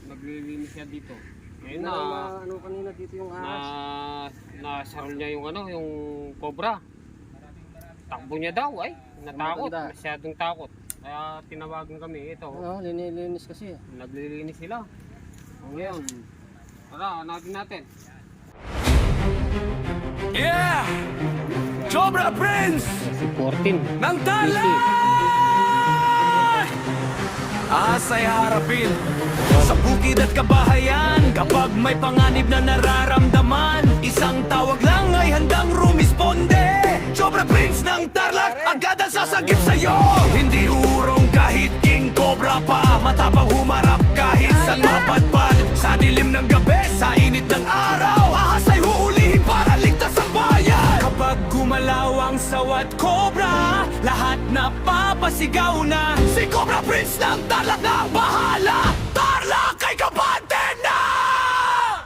naglilinis siya dito. Ngayon Ano kanina dito yung ahas? nasarol niya yung yung cobra. Takbo niya daw ay, natakot, masyadong takot. Kaya tinawagan kami ito. Oo, linilinis kasi. Naglilinis sila. Ngayon, tara, hanapin natin. Yeah! Cobra Prince! Si 14. Ng Talay! Asay harapin sa bukid at kabahayan. Kapag may panganib na nararamdaman, isang tawag lang ay handang rumisponde. Cobra Prince ng Tarlac, agad ang sasagip sa'yo. Hindi urong kahit king cobra pa, matapang humarap kahit saan mapadpad. Sa dilim ng gabi, sa init ng araw, ahas ay huhulihin para ligtas ang bayan. Kapag gumalaw ang sawat cobra, lahat napapasigaw na si Cobra Prince ng Tarlac na bahala. Tarlac ay kabante na!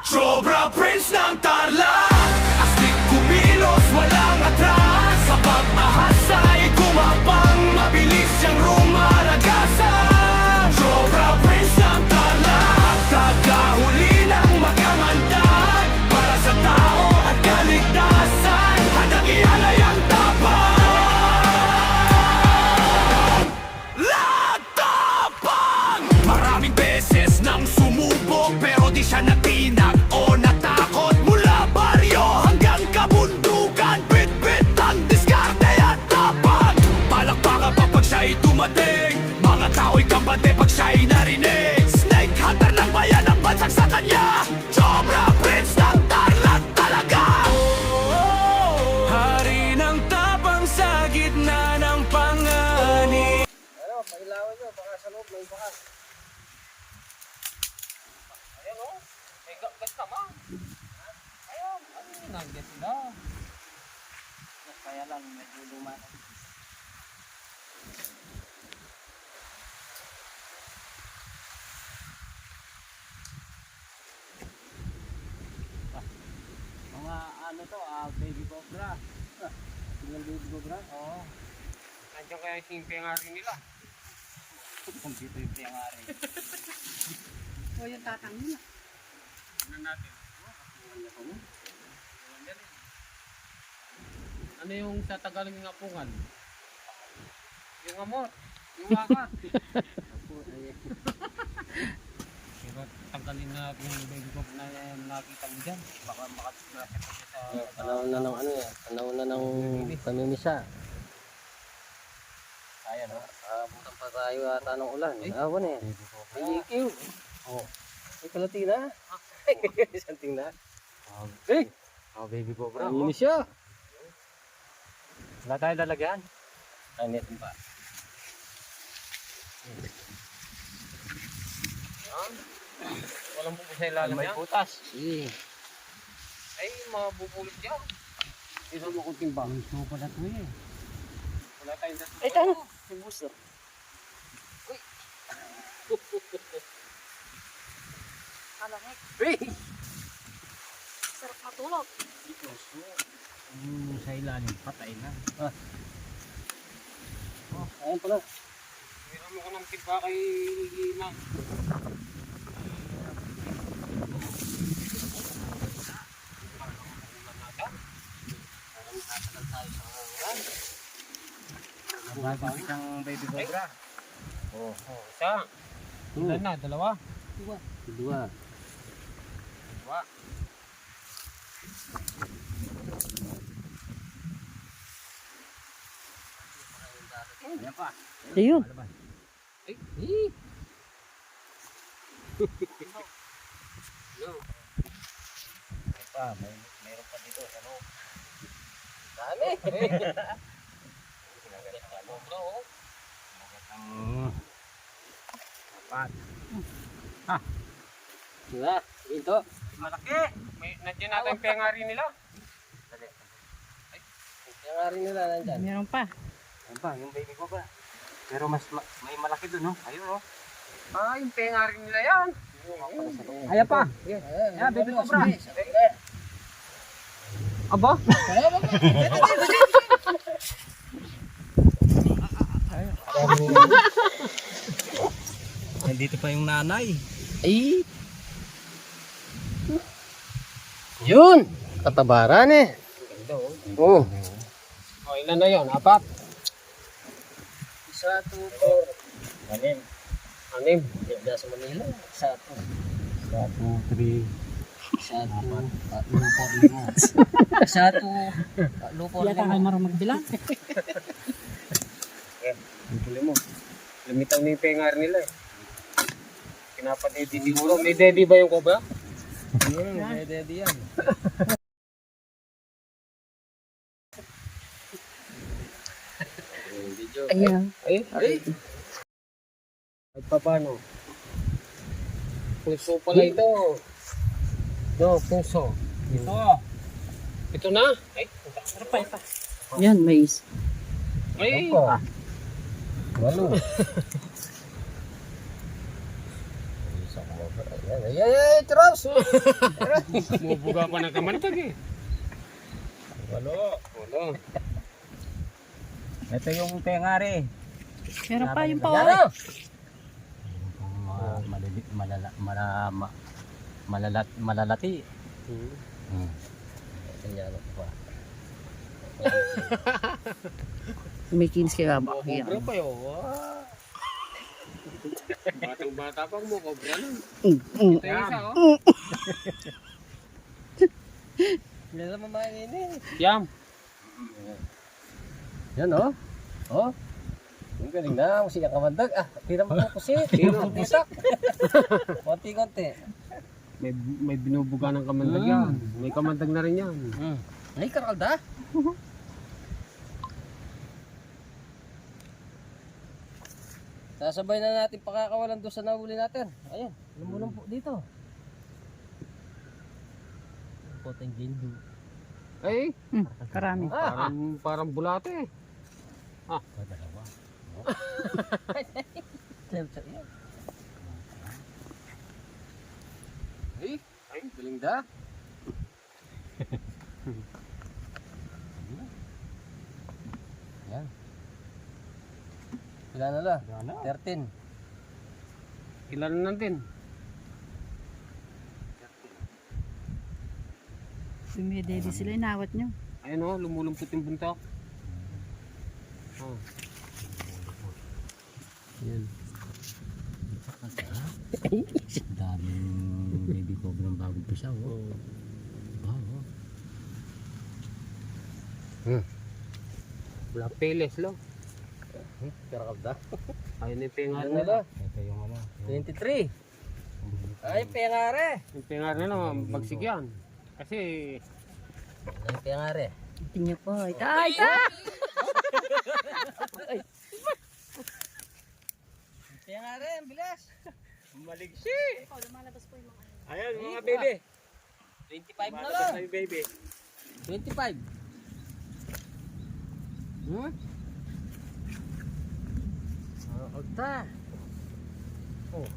Cobra Prince ng Tarlac, astig kumilos, walang atras. Sa pag-ahas ay gumapang, mabilis siyang rumaragasan. Cobra Prince ng Tarlac, tagahuli ng makamandag. Para sa tao at kaligtasan, handang ialay ang tapang. Latapang! Maraming beses nang sumubok, pero di siya natinag o natakot. Mula baryo hanggang kabundukan, bit-bit ang diskarte at tapang. Palakpakan pa pag siya'y dumating, mga tao'y kabante pag siya'y narinig. Snake hunter ng bayan ang bansag sa kanya, Cobra Prince ng Tarlac talaga. Hari ng tapang sa gitna ng panganib. Ano, pailawan nyo, baka sa loob may bakas. Ayan o, may gas naman. Ayan, ano yung nag-gas sila? Kaya lang, medyo luma. Mga ano to, baby cobra. Tingnan baby cobra? Oo. Nandiyan kaya yung singpengari nila. Kung dito yung piyangari. O yung tatang nila. Ano natin? Ano yung sa Tagalog ng apungan? Yung amot, yung wakat. Pero tanggalin natin yung baby cop na nakita mo dyan. Baka makasiplasya pa siya sa... Panahon na ng ano yan, panahon na ng pamimisa. Ayan o, abutan pa tayo ata ng ulan. Awan eh, may ikiw. Oh. May kalatina. Isang tingnan. Hey! Oh, baby cobra. Ano siya? Wala tayo lalagyan. Ano yan pa? Walang pupo sa ilalim May niya. putas. Eh, Ay, mabubulot yan. ito mo kung timbang. Ito pa na ito eh. Wala tayong dati. Ay, ano? Si Buso. Kalangit. Hey! Sarap matulog. Sa ilalim, patay na. Oh, ayan pala. Meron mo ko ng timba kay Mang. Bago isang baby cobra. Oh, isa. Ilan na? Dalawa? Dua. Dua. Ayan pa. Ayun. Ay, Ayan pa, mayroon pa dito sa loob. Dami! cobra oh. Apat. Ha! Diba? Ito. Malaki. Nandiyan natin yung pengari nila. Yung nga rin nila nandyan. Meron pa. Ayan pa, yung baby ko pa. Pero mas may malaki dun, no? Ayun, no? Ah, yung pengari nila yan. Ayan pa! Ayan, baby cobra! Aba? Nandito pa yung nanay. Ay! Yun! Katabaran eh. Ganda oh. Oh. O, ilan na yun? Apat? Isa, 2, 4. Anim. Anim? Ganda sa Manila. Isa, 2. Isa, 2, 3. Isa, 2, 4, 5. Isa, 2, 4, 5. Yata kayo marunong magbilang. Ang huli mo. Lumitaw na yung pengar nila eh. Pinapadedi siguro. May daddy ba yung cobra? May daddy yan. Ayan. Ay, ay. At pa paano? Puso pala ito. No, puso. Ito. Ito na? Ay, Pa. Yan, mais. ay. Walo. Ay, Traps! Mubuga pa ng kamantag eh. Walo. Wala. Ito yung pengari. Meron pa yung Yan pa. malalati. Yan pa. May 15 kaya ba? Cobra pa yun. Batang bata pa mo, cobra lang. Ito yung isa oh. Hindi naman mainin. Yam. Yan oh. Oh. Ang galing na. Kasi kamandag. Ah, tira mo po kasi. Tira mo pusak. Konti-konti. May binubuga ng kamandag yan. May kamandag na rin yan. Ay, karalda. Sasabay na natin pakakawalan doon sa nahuli natin. Ayan, lumulong po dito. Poteng gindu. Ay, Karami. parang bulate eh. Dalawa. Ay, galing da. Yan. Ilan na la? 13. Ilan na din. Dumidede sila, inawat nyo. Ayun oh, lumulumpot yung buntok. Oh. Yan. Daming baby cobra ng bagong pisa. Oh. Wow. Black Peles lo. Karalda. Ayun yung pengar Ano nila. la? Ito yung ano. 23. Ay, pengare. Yung pengar nila, bagsik yan. Kasi, Ay, pengare. Tingnan po. Ay, Pengare, ang bilis. maliksi. lumalabas po yung mga ano. Ayan mga baby. 25 na lang. Ay baby. 25. Ogta. Oh.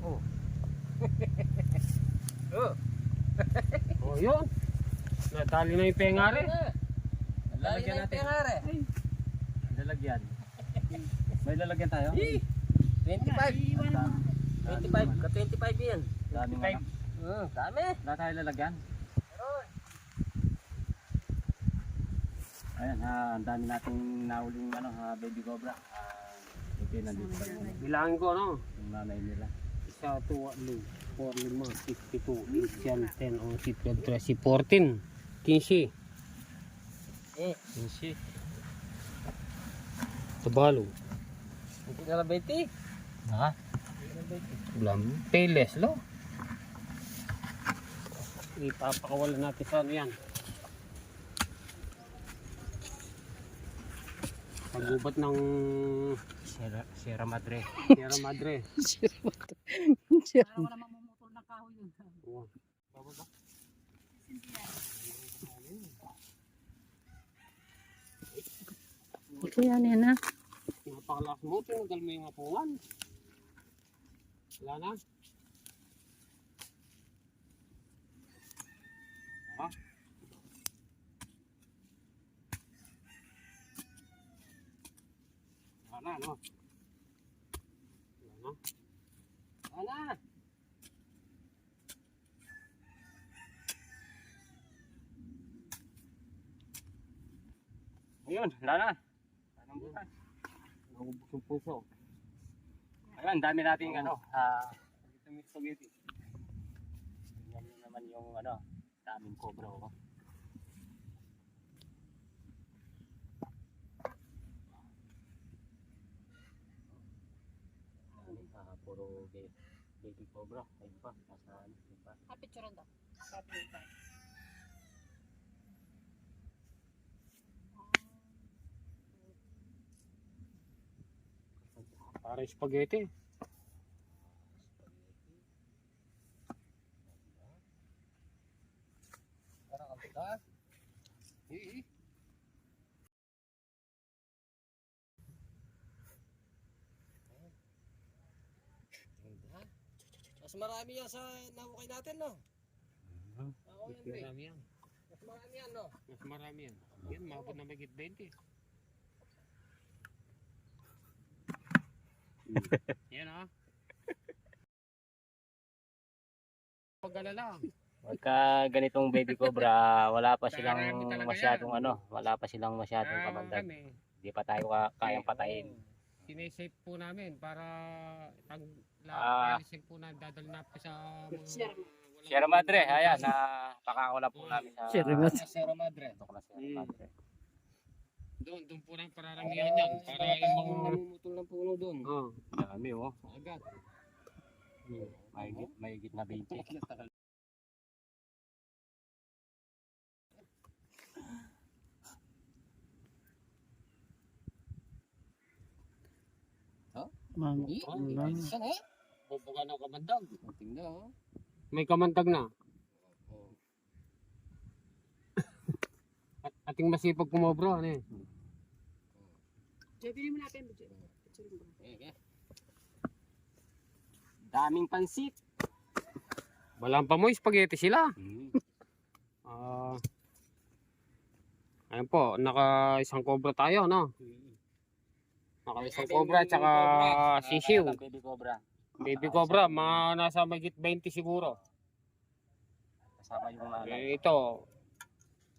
Oh. Oh yun. Nadali na yung pengare. Lalagyan natin. Pengare. Lalagyan. May lalagyan tayo? 25. 25. Ka-25 yan. Dami nga. Dami. Wala tayo lalagyan? Ayan, ang dami nating nahuling baby cobra. Ito yung nandito pa rin. Bilangin ko ano? Yung nanay nila. 1, 2, 4, 5, 6, 7, 8, 9, 10, 11, 12, 13, 14, 15. 15. Tabalo. Hindi ka na 20. Ha? Blam. Peles lo. Ipapakawalan natin sa ano yan. Paggubat ng Sierra Madre. Sierra Madre. Wala mamumutol na kahoy yun. Ito yan yan ha. Napakalakas mo. Tinagal mo yung apungan. Wala na. Ha? Wala na, no? Wala na. Ana! Ayun, wala na. Anong bukas? Naubos yung puso. Ayun, dami nating dito may spaghetti. Tingnan nyo naman yung daming cobra ko. Puro baby cobra. Ayun pa, nasa ayun pa. Picture daw. Sabi ko. Parang spaghetti. Parang ang bigat. Mas marami yan sa nahukay natin, no? Oo, yan, pre. Marami yan. Mas marami yan, no? Mas marami yan. Yan, mabot na magit 20. Yan ha. Pag-alala. Pagka ganitong baby cobra, wala pa silang Marami talaga masyadong yan. wala pa silang masyadong kamandag. Kami, Hindi pa tayo kayang patayin. sinesave po namin para alisin po na dadal na po sa mga Sierra Madre, ayan, pakakula po namin sa Sierra Madre. Tok na Sierra Madre. doon po lang pararamihan yan para yung mga Namumutol ng puno doon. Dami oh. Agad. Mahigit na 20. Saan eh? bubuga ng kamandag. Tingnan, oh. May kamandag na. Ating masipag kumobro, ano eh. Pili mo natin. Daming pansit. Walang pa mo, spaghetti sila. Hmm. Ayun po, naka isang cobra tayo, no? Naka isang cobra at saka sisiw. Baby cobra. Baby cobra, mga nasa magit 20 siguro. Kasama yung mga Ito.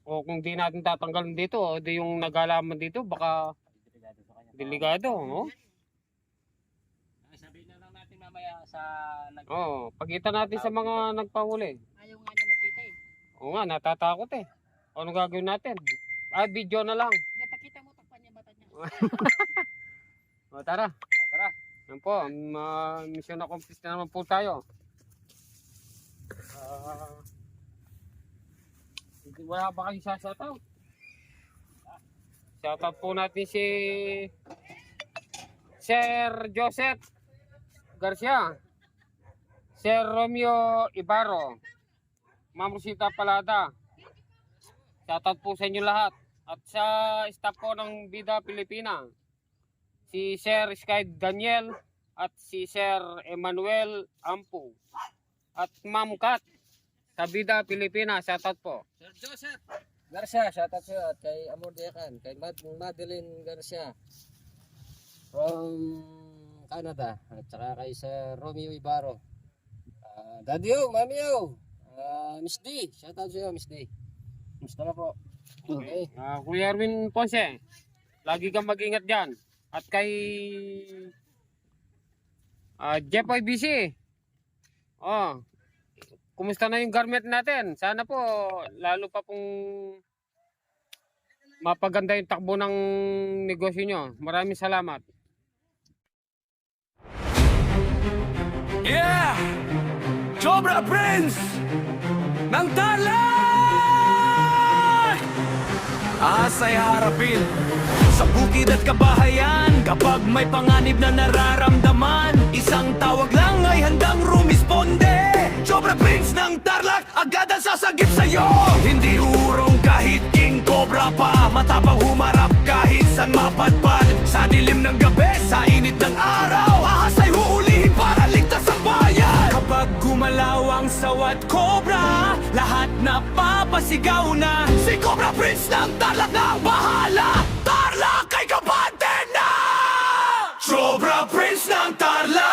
O kung di natin tatanggalin dito, o di yung nagalaman dito, baka delikado sa kanya. delikado, no? Sabihin na lang natin mamaya sa Oo, pagkita natin sa mga nagpahuli. Ayaw nga na makita eh. Oo nga, natatakot eh. Ano gagawin natin? Video na lang. Hindi, pakita mo takpan niya mata niya. O tara. Tara. Yan po, mission accomplished na naman po tayo. Wala ba kayong shoutout? Shoutout po natin si Sir Joseph Garcia, Sir Romeo Ibarro, Ma'am Rosita Palada. Shoutout po sa inyo lahat. At sa staff po ng Bida Pilipina, si Sir Sky Daniel at si Sir Emmanuel Ampu at Ma'am Kat sa Bida Pilipina. Shoutout po. Sir Joseph Garcia, shoutout sa'yo at kay Amor Decan, kay Madeline Garcia from Canada at saka kay Sir Romeo Ibarro. Daddy O, Mami O, Miss D, shoutout sa'yo Miss D. Miss na po. Okay. Kuya Erwin Ponce, lagi kang mag-ingat dyan. At kay Jepoy BC, kumusta na yung garment natin? Sana po lalo pa pong mapaganda yung takbo ng negosyo nyo. Maraming salamat. Yeah! Cobra Prince ng Tarlac! Asay harapin sa bukid at kabahayan. Kapag may panganib na nararamdaman, isang tawag lang ay handang rumisponde. Cobra Prince ng Tarlac, agad ang sasagip sa'yo. Hindi urong kahit king cobra pa, matapang humarap kahit san mapadpad. Sa dilim ng gabi, sa init ng araw, ahas ay huulihin para ligtas ang bayan. Kapag gumalaw ang sawat cobra, lahat na papasigaw na si Cobra Prince ng Tarlac na ang bahala. Tarlac ay kabante na! Cobra Prince ng Tarlac!